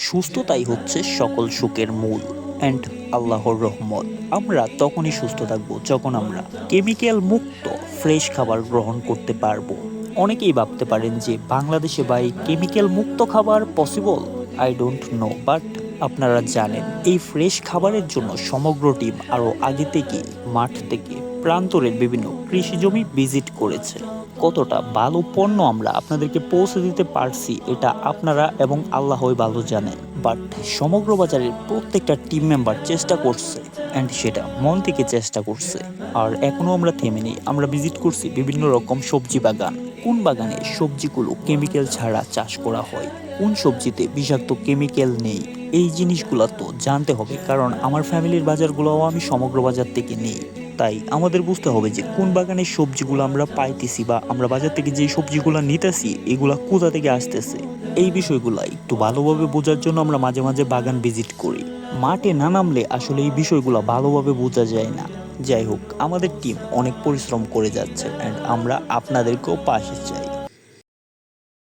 সুস্থতাই হচ্ছে সকল সুখের মূল অ্যান্ড আল্লাহর রহমত। আমরা তখনই সুস্থ থাকবো যখন আমরা কেমিক্যাল মুক্ত ফ্রেশ খাবার গ্রহণ করতে পারবো। অনেকেই ভাবতে পারেন যে বাংলাদেশে ভাই কেমিক্যাল মুক্ত খাবার possible. I don't know, but আপনারা জানেন এই ফ্রেশ খাবারের জন্য সমগ্র টিম আরও আগে থেকে মাঠ থেকে প্রান্তরের বিভিন্ন কৃষি জমি ভিজিট করেছে। কতটা ভালো পণ্য আমরা আপনাদেরকে পৌঁছে দিতে পারছি এটা আপনারা এবং আল্লাহই ভালো জানেন। বাট সমগ্র বাজারের প্রত্যেকটা টিম মেম্বার চেষ্টা করছে অ্যান্ড সেটা মন থেকে চেষ্টা করছে। আর এখনো আমরা থেমে নেই, আমরা ভিজিট করছি বিভিন্ন রকম সবজি বাগান। কোন বাগানে সবজিগুলো কেমিক্যাল ছাড়া চাষ করা হয়, কোন সবজিতে বিষাক্ত কেমিক্যাল নেই, এই জিনিসগুলো তো জানতে হবে, কারণ আমার ফ্যামিলির বাজারগুলোও আমি সমগ্র বাজার থেকে নেই। তাই আমাদের বুঝতে হবে যে কোন বাগানের সবজিগুলো আমরা পাইতেছি বা আমরা বাজার থেকে যে সবজিগুলো নিতেছি এগুলা কোথা থেকে আসতেছে। এই বিষয়গুলো একটু ভালোভাবে বোঝার জন্য আমরা মাঝে মাঝে বাগান ভিজিট করি। মাঠে না নামলে আসলে এই বিষয়গুলো ভালোভাবে বোঝা যায় না। যাই হোক, আমাদের টিম অনেক পরিশ্রম করে যাচ্ছে অ্যান্ড আমরা আপনাদেরকেও পাশে চাই।